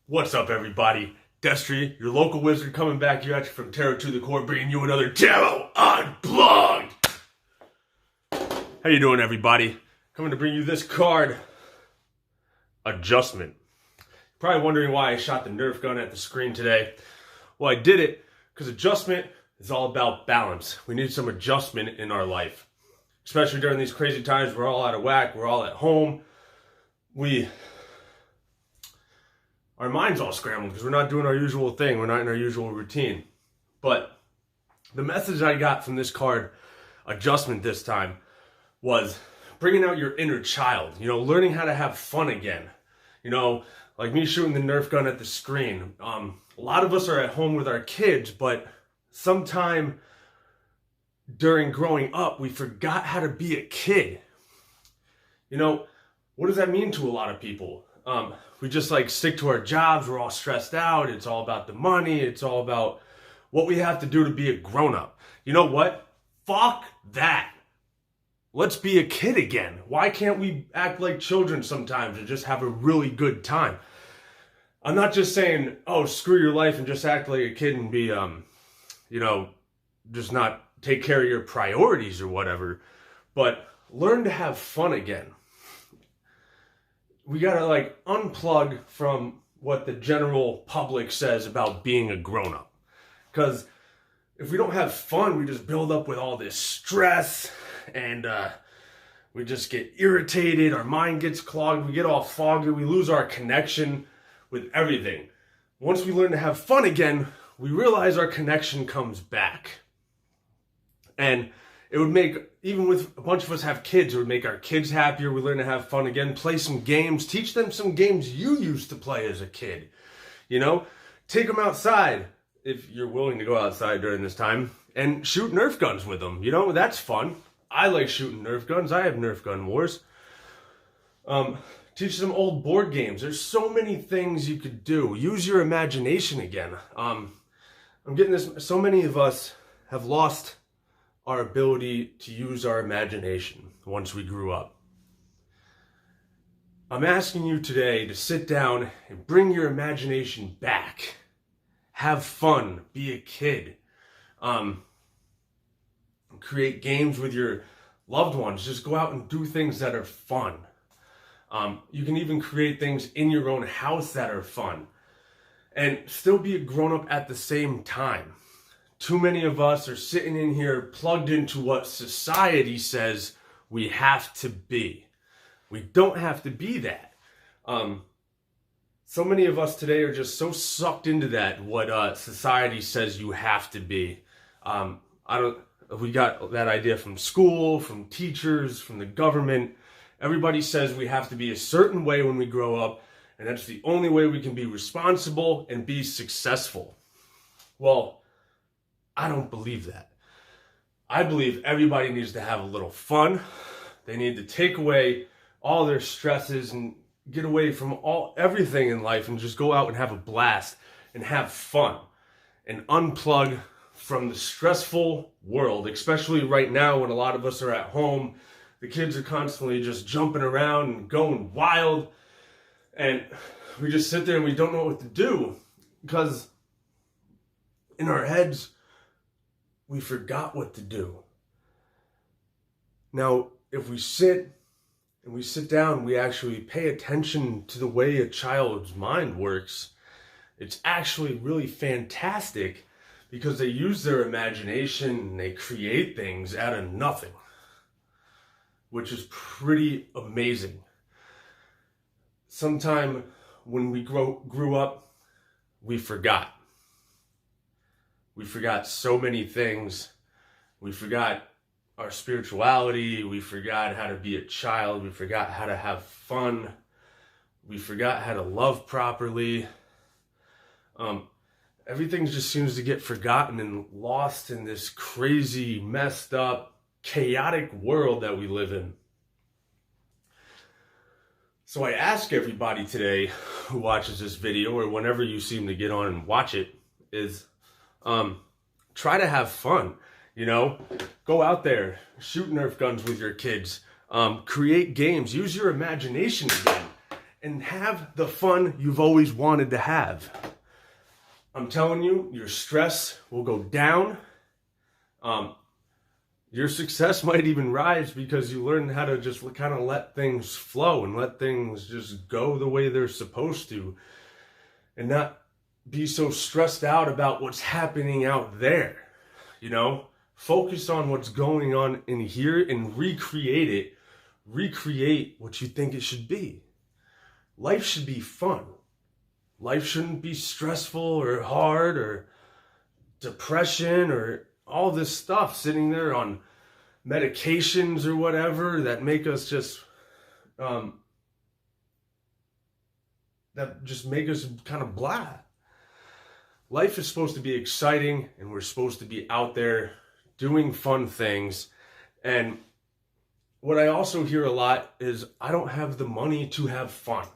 What's up, everybody? Destry, your local wizard, coming back here at you from Tarottothecore, bringing you another Tarot Unplugged! How you doing, everybody? Coming to bring you this card, Adjustment. Probably wondering why I shot the Nerf gun at the screen today. Well, I did it because adjustment is all about balance. We need some adjustment in our life. Especially during these crazy times, we're all out of whack, we're all at home. Our mind's all scrambled because we're not doing our usual thing. We're not in our usual routine. But the message I got from this card, Adjustment this time, was bringing out your inner child. You know, learning how to have fun again. You know, like me shooting the Nerf gun at the screen. A lot of us are at home with our kids, but sometime during growing up, we forgot how to be a kid. You know, what does that mean to a lot of people? We just like stick to our jobs. We're all stressed out. It's all about the money. It's all about what we have to do to be a grown-up. You know what? Fuck that. Let's be a kid again. Why can't we act like children sometimes and just have a really good time? I'm not just saying, oh, screw your life and just act like a kid and be, you know, just not take care of your priorities or whatever. But learn to have fun again. We gotta like unplug from what the general public says about being a grown-up. Because if we don't have fun, we just build up with all this stress and we just get irritated, our mind gets clogged, we get all foggy, we lose our connection with everything. Once we learn to have fun again, we realize our connection comes back. And it would make, even with a bunch of us have kids, it would make our kids happier. We learn to have fun again, play some games, teach them some games you used to play as a kid. You know, take them outside if you're willing to go outside during this time and shoot Nerf guns with them. You know, that's fun. I like shooting Nerf guns. I have Nerf gun wars. Teach them old board games. There's so many things you could do. Use your imagination again. I'm getting this. So many of us have lost our ability to use our imagination once we grew up. I'm asking you today to sit down and bring your imagination back. Have fun. Be a kid. Create games with your loved ones. Just go out and do things that are fun. You can even create things in your own house that are fun. And still be a grown-up at the same time. Too many of us are sitting in here plugged into what society says we have to be. We don't have to be that. So many of us today are just so sucked into that, what society says you have to be. We got that idea from school, from teachers, from the government. Everybody says we have to be a certain way when we grow up, and that's the only way we can be responsible and be successful. Well, I don't believe that. I believe everybody needs to have a little fun. They need to take away all their stresses and get away from everything in life and just go out and have a blast and have fun and unplug from the stressful world, especially right now when a lot of us are at home. The kids are constantly just jumping around and going wild, and we just sit there and we don't know what to do because in our heads we forgot what to do. Now, if we sit down, we actually pay attention to the way a child's mind works. It's actually really fantastic because they use their imagination and they create things out of nothing, which is pretty amazing. Sometime when we grew up, we forgot. We forgot so many things. We forgot our spirituality. We forgot how to be a child. We forgot how to have fun. We forgot how to love properly. Everything just seems to get forgotten and lost in this crazy, messed up, chaotic world that we live in. So I ask everybody today who watches this video, or whenever you seem to get on and watch it, is try to have fun. You know, go out there, shoot Nerf guns with your kids, create games, use your imagination again, and have the fun you've always wanted to have. I'm telling you, your stress will go down. Your success might even rise because you learn how to just kind of let things flow and let things just go the way they're supposed to, and not be so stressed out about what's happening out there. You know, focus on what's going on in here and recreate it. Recreate what you think it should be. Life should be fun. Life shouldn't be stressful or hard or depression or all this stuff sitting there on medications or whatever that make us just kind of blah. Life is supposed to be exciting, and we're supposed to be out there doing fun things. And what I also hear a lot is, I don't have the money to have fun.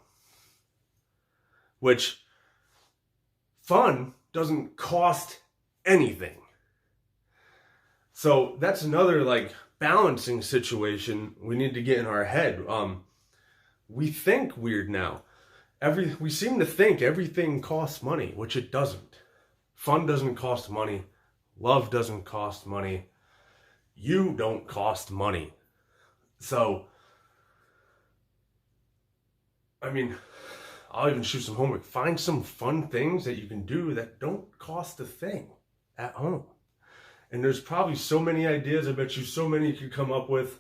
Which, fun doesn't cost anything. So that's another like balancing situation we need to get in our head. We think weird now. We seem to think everything costs money, which it doesn't. Fun doesn't cost money. Love doesn't cost money. You don't cost money. So, I mean, I'll even shoot some homework. Find some fun things that you can do that don't cost a thing at home. And there's probably so many ideas. I bet you so many could come up with.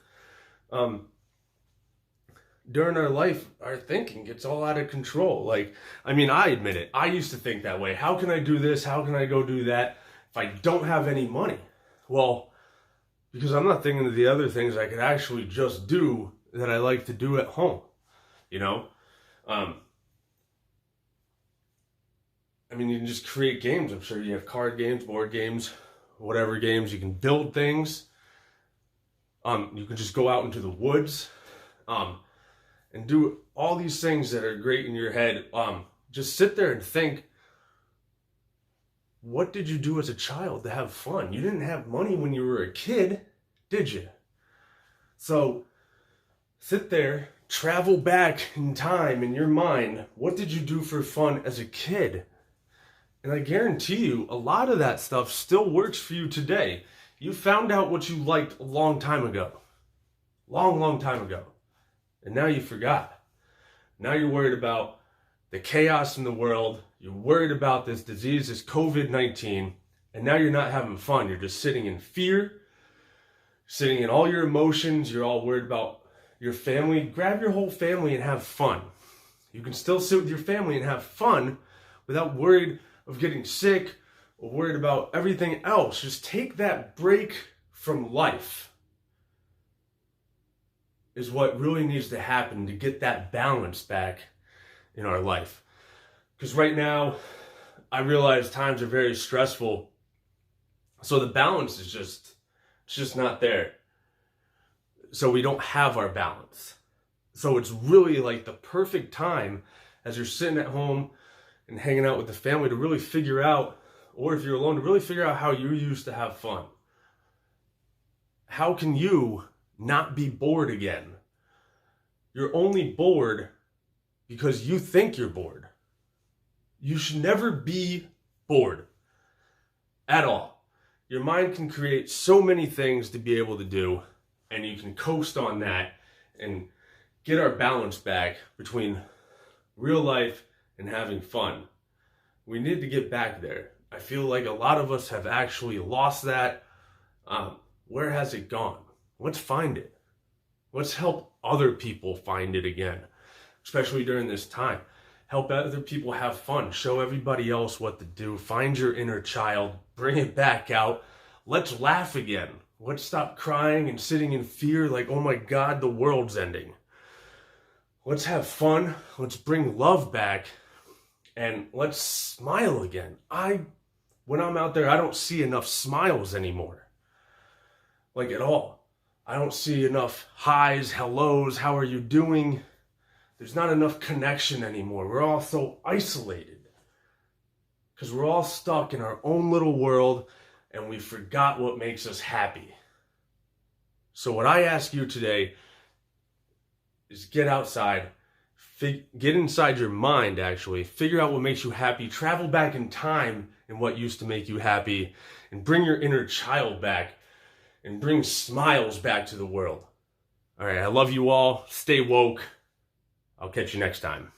During our life, our thinking gets all out of control. Like, I mean, I admit it. I used to think that way. How can I do this? How can I go do that if I don't have any money? Well, because I'm not thinking of the other things I could actually just do that I like to do at home. You know? I mean, you can just create games. I'm sure you have card games, board games, whatever games. You can build things. You can just go out into the woods. And do all these things that are great in your head. Just sit there and think, what did you do as a child to have fun? You didn't have money when you were a kid, did you? So sit there, travel back in time in your mind. What did you do for fun as a kid? And I guarantee you, a lot of that stuff still works for you today. You found out what you liked a long time ago. Long time ago. And now you forgot. Now you're worried about the chaos in the world. You're worried about this disease, this COVID-19. And now you're not having fun. You're just sitting in fear, sitting in all your emotions. You're all worried about your family. Grab your whole family and have fun. You can still sit with your family and have fun without worried of getting sick or worried about everything else. Just take that break from life. Is what really needs to happen to get that balance back in our life. Because right now, I realize times are very stressful. So the balance is just not there. So we don't have our balance. So it's really like the perfect time as you're sitting at home and hanging out with the family to really figure out, or if you're alone, to really figure out how you used to have fun. How can you not be bored again? You're only bored because you think you're bored. You should never be bored at all. Your mind can create so many things to be able to do, and you can coast on that and get our balance back between real life and having fun. We need to get back there. I feel like a lot of us have actually lost that. Where has it gone? Let's find it. Let's help other people find it again, especially during this time. Help other people have fun. Show everybody else what to do. Find your inner child. Bring it back out. Let's laugh again. Let's stop crying and sitting in fear like, oh my God, the world's ending. Let's have fun. Let's bring love back. And let's smile again. When I'm out there, I don't see enough smiles anymore. Like at all. I don't see enough highs, hellos, how are you doing? There's not enough connection anymore. We're all so isolated. Because we're all stuck in our own little world and we forgot what makes us happy. So what I ask you today is get outside, Get inside your mind, actually. Figure out what makes you happy. Travel back in time and what used to make you happy. And bring your inner child back. And bring smiles back to the world. All right, I love you all. Stay woke. I'll catch you next time.